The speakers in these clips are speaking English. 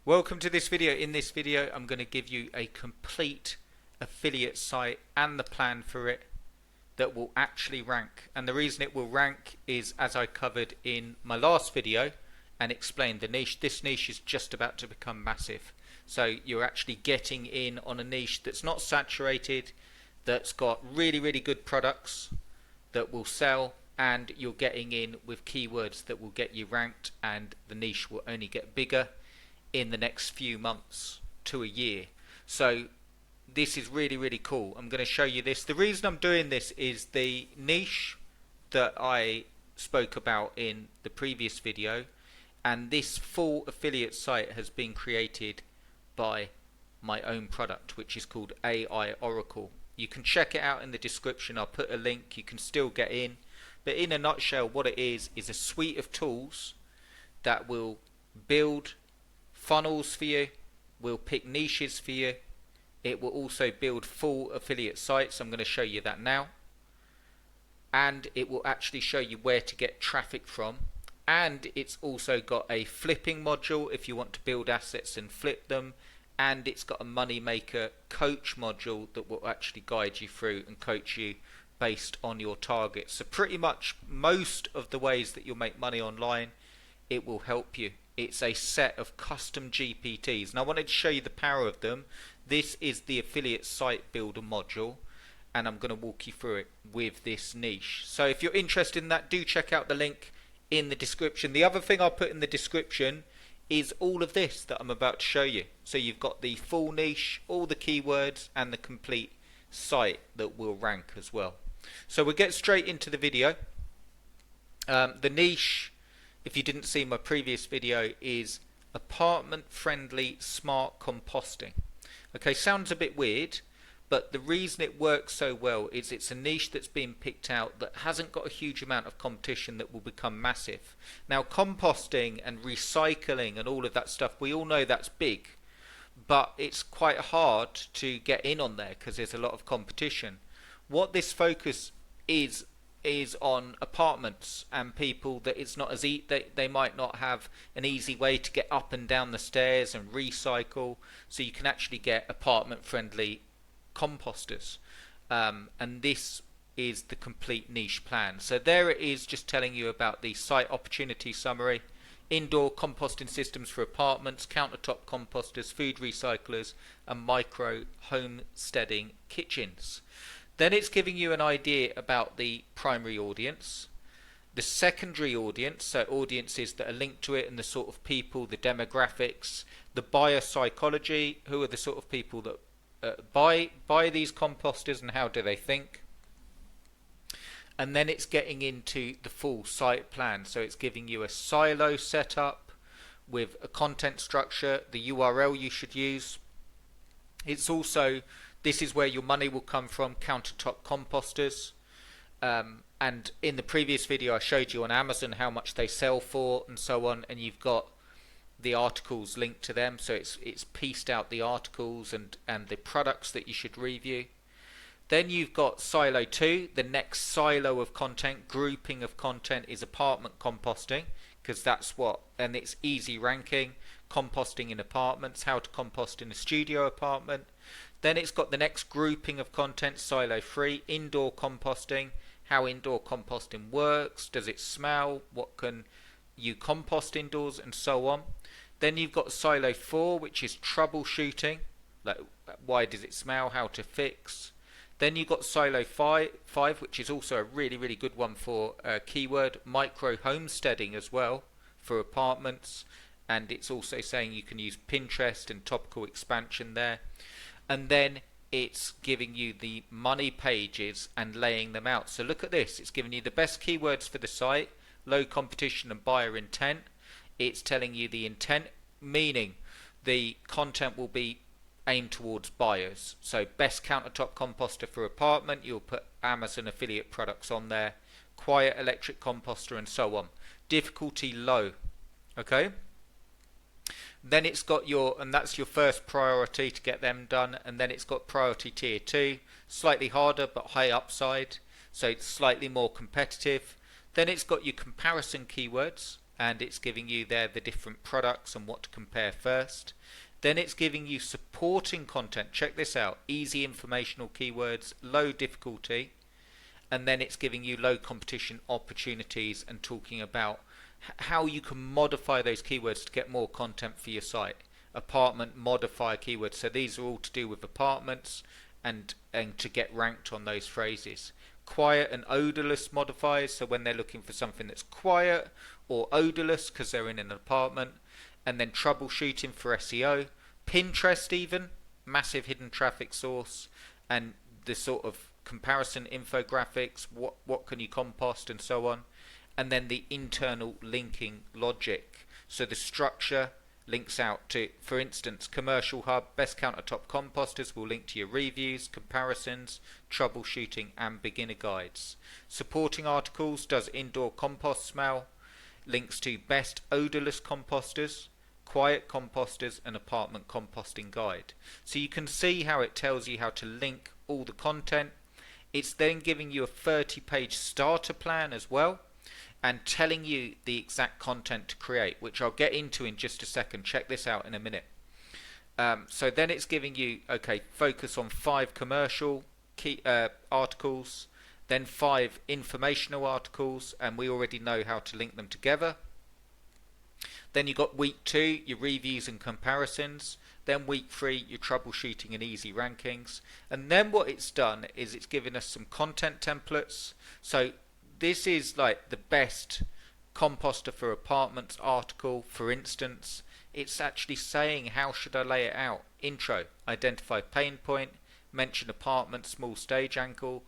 Welcome to this video. In this video I'm going to give you a complete affiliate site and the plan for it that will actually rank. And the reason it will rank is, as I covered in my last video and explained the niche, this niche is just about to become massive. So you're actually getting in on a niche that's not saturated, that's got really good products that will sell, and you're getting in with keywords that will get you ranked, and the niche will only get bigger in the next few months to a year. So this is really cool. I'm going to show you this. The reason I'm doing this is the niche that I spoke about in the previous video, and this full affiliate site has been created by my own product, which is called AI Oracle. You can check it out in the description. I'll put a link. You can still get in, but in a nutshell, what it is a suite of tools that will build funnels for you, will pick niches for you. It will also build full affiliate sites. I'm going to show you that now, and it will actually show you where to get traffic from. And it's also got a flipping module if you want to build assets and flip them, and it's got a money maker coach module that will actually guide you through and coach you based on your targets. So pretty much most of the ways that you'll make money online, it will help you. It's a set of custom GPTs, and I wanted to show you the power of them. This is the affiliate site builder module, and I'm going to walk you through it with this niche. So if you're interested in that, do check out the link in the description. The other thing I'll put in the description is all of this that I'm about to show you. So you've got the full niche, all the keywords, and the complete site that will rank as well. So we'll get straight into the video. The niche, if you didn't see my previous video, is apartment friendly smart composting. Okay, sounds a bit weird, but the reason it works so well is it's a niche that's been picked out that hasn't got a huge amount of competition that will become massive. Now, composting and recycling and all of that stuff, we all know that's big, but it's quite hard to get in on there because there's a lot of competition. What this focus is on apartments and people that it's not as they might not have an easy way to get up and down the stairs and recycle, so you can actually get apartment friendly composters, and this is the complete niche plan. So there it is, just telling you about the site opportunity summary: indoor composting systems for apartments, countertop composters, food recyclers, and micro homesteading kitchens. Then it's giving you an idea about the primary audience, the secondary audience, so audiences that are linked to it and the sort of people, the demographics, the buyer psychology, who are the sort of people that buy these composters and how do they think. And then it's getting into the full site plan, so it's giving you a silo setup with a content structure, the URL you should use. It's also, this is where your money will come from, countertop composters. And in the previous video I showed you on Amazon how much they sell for and so on, and you've got the articles linked to them, so it's pieced out the articles and the products that you should review. Then you've got silo 2, the next silo of content, grouping of content, is apartment composting, because that's what, and it's easy ranking, composting in apartments, how to compost in a studio apartment. Then it's got the next grouping of content, silo 3, indoor composting, how indoor composting works, does it smell, what can you compost indoors, and so on. Then you've got silo 4, which is troubleshooting, like why does it smell, how to fix. Then you've got silo 5, which is also a really good one for keyword micro homesteading as well for apartments, and it's also saying you can use Pinterest and topical expansion there. And then it's giving you the money pages and laying them out. So look at this, it's giving you the best keywords for the site, low competition and buyer intent. It's telling you the intent, meaning the content will be aimed towards buyers. So best countertop composter for apartment, you'll put Amazon affiliate products on there, quiet electric composter, and so on. Difficulty low. Okay, then it's got your, and that's your first priority to get them done, and then it's got priority tier 2, slightly harder but high upside, so it's slightly more competitive. Then it's got your comparison keywords, and it's giving you there the different products and what to compare first. Then it's giving you supporting content. Check this out: easy informational keywords, low difficulty, and then it's giving you low competition opportunities and talking about how you can modify those keywords to get more content for your site. Apartment modifier keywords, so these are all to do with apartments and to get ranked on those phrases. Quiet and odorless modifiers, so when they're looking for something that's quiet or odorless because they're in an apartment. And then troubleshooting for SEO. Pinterest even, massive hidden traffic source, and the sort of comparison infographics, what can you compost and so on. And then the internal linking logic, so the structure links out to, for instance, Commercial Hub, best countertop composters will link to your reviews, comparisons, troubleshooting and beginner guides. Supporting articles does indoor compost smell, links to best odorless composters, quiet composters and apartment composting guide. So you can see how it tells you how to link all the content. It's then giving you a 30-page starter plan as well, and telling you the exact content to create, which I'll get into in just a second. Check this out in a minute. So then it's giving you, okay, focus on 5 commercial key articles, then 5 informational articles, and we already know how to link them together. Then you got week 2, your reviews and comparisons. Then week 3, your troubleshooting and easy rankings. And then what it's done is it's given us some content templates. So this is like the best composter for apartments article, for instance. It's actually saying how should I lay it out. Intro, identify pain point, mention apartment, small stage angle,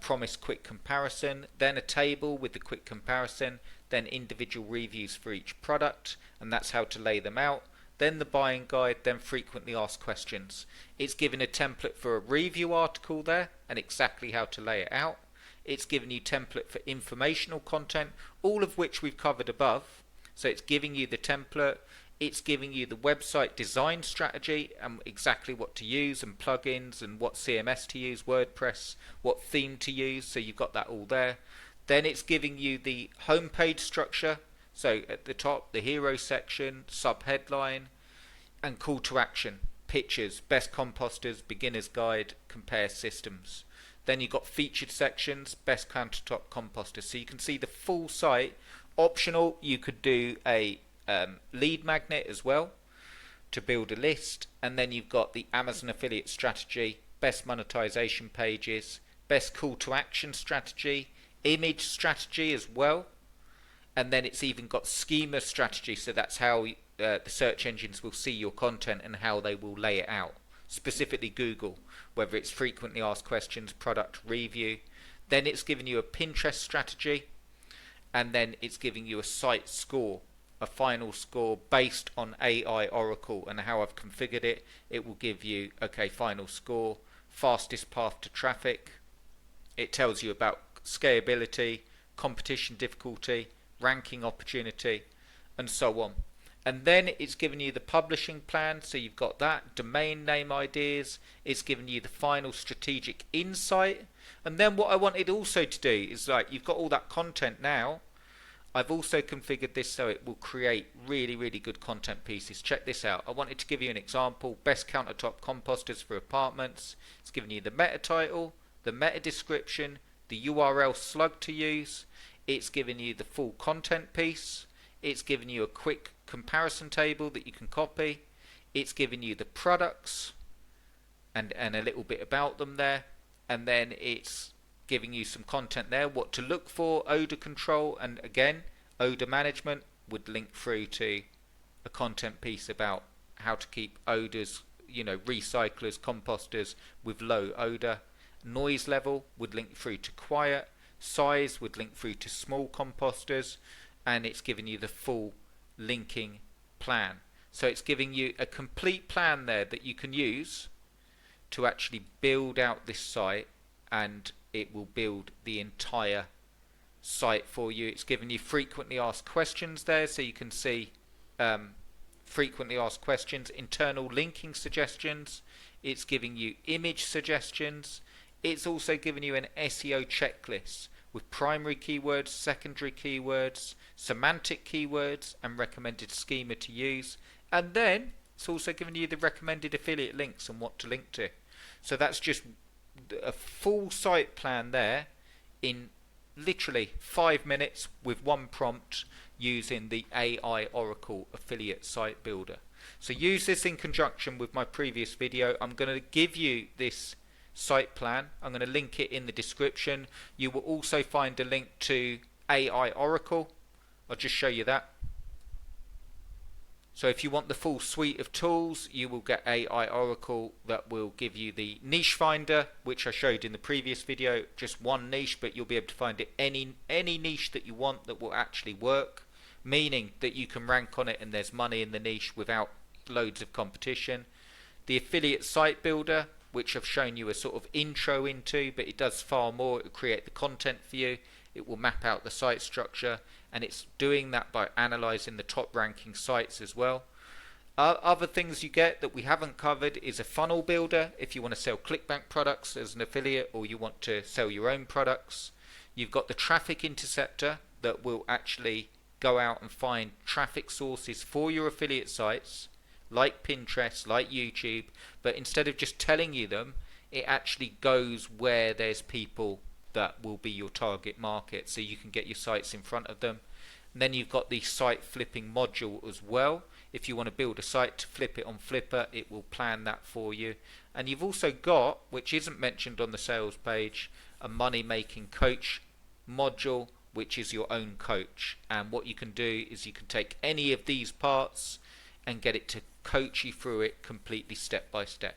promise quick comparison, then a table with the quick comparison, then individual reviews for each product, and that's how to lay them out. Then the buying guide, then frequently asked questions. It's given a template for a review article there and exactly how to lay it out. It's given you template for informational content, all of which we've covered above. So it's giving you the template, it's giving you the website design strategy and exactly what to use and plugins and what CMS to use, WordPress, what theme to use, so you've got that all there. Then it's giving you the homepage structure, so at the top the hero section, sub-headline, and call to action, pictures, best composters, beginner's guide, compare systems. Then you've got featured sections, best countertop composters, so you can see the full site. Optional, you could do a lead magnet as well to build a list, and then you've got the Amazon affiliate strategy, best monetization pages, best call to action strategy, image strategy as well, and then it's even got schema strategy, so that's how the search engines will see your content and how they will lay it out, specifically Google, whether it's frequently asked questions, product review. Then it's giving you a Pinterest strategy, and then it's giving you a site score, a final score based on AI Oracle and how I've configured it. It will give you, okay, final score, fastest path to traffic. It tells you about scalability, competition difficulty, ranking opportunity, and so on. And then it's given you the publishing plan, so you've got that, domain name ideas, it's given you the final strategic insight. And then what I wanted also to do is, like, you've got all that content now, I've also configured this so it will create really, really good content pieces. Check this out. I wanted to give you an example. Best countertop composters for apartments. It's given you the meta title, the meta description, the URL slug to use. It's given you the full content piece. It's given you a quick comparison table that you can copy. It's given you the products and a little bit about them there. And then it's giving you some content there, what to look for, odor control, and again, odor management would link through to a content piece about how to keep odors, recyclers, composters with low odor. Noise level would link through to quiet, size would link through to small composters, and it's giving you the full linking plan. So it's giving you a complete plan there that you can use to actually build out this site, and it will build the entire site for you. It's given you frequently asked questions there, so you can see frequently asked questions, internal linking suggestions. It's giving you image suggestions. It's also given you an SEO checklist with primary keywords, secondary keywords, semantic keywords, and recommended schema to use. And then it's also giving you the recommended affiliate links and what to link to. So that's just a full site plan there in literally 5 minutes with one prompt using the AI Oracle Affiliate Site Builder. So use this in conjunction with my previous video. I'm going to give you this site plan. I'm going to link it in the description. You will also find a link to AI Oracle. I'll just show you that. So if you want the full suite of tools, you will get AI Oracle that will give you the niche finder, which I showed in the previous video, just one niche, but you'll be able to find it any niche that you want that will actually work, meaning that you can rank on it and there's money in the niche without loads of competition. The affiliate site builder, which I've shown you a sort of intro into, but it does far more. It will create the content for you. It will map out the site structure, and it's doing that by analyzing the top ranking sites as well. Other things you get that we haven't covered is a funnel builder if you want to sell ClickBank products as an affiliate, or you want to sell your own products. You've got the traffic interceptor that will actually go out and find traffic sources for your affiliate sites like Pinterest, like YouTube, but instead of just telling you them, it actually goes where there's people that will be your target market, so you can get your sites in front of them. And then you've got the site flipping module as well. If you want to build a site to flip it on Flipper, it will plan that for you. And you've also got, which isn't mentioned on the sales page, a money making coach module, which is your own coach. And what you can do is you can take any of these parts and get it to coach you through it completely step by step.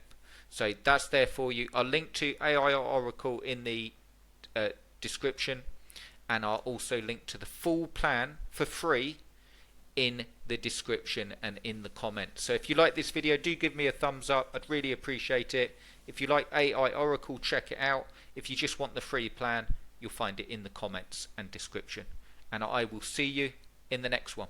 So that's there for you. I'll link to AI Oracle in the description, and I'll also link to the full plan for free in the description and in the comments. So if you like this video, do give me a thumbs up. I'd really appreciate it. If you like AI Oracle, check it out. If you just want the free plan, you'll find it in the comments and description. And I will see you in the next one.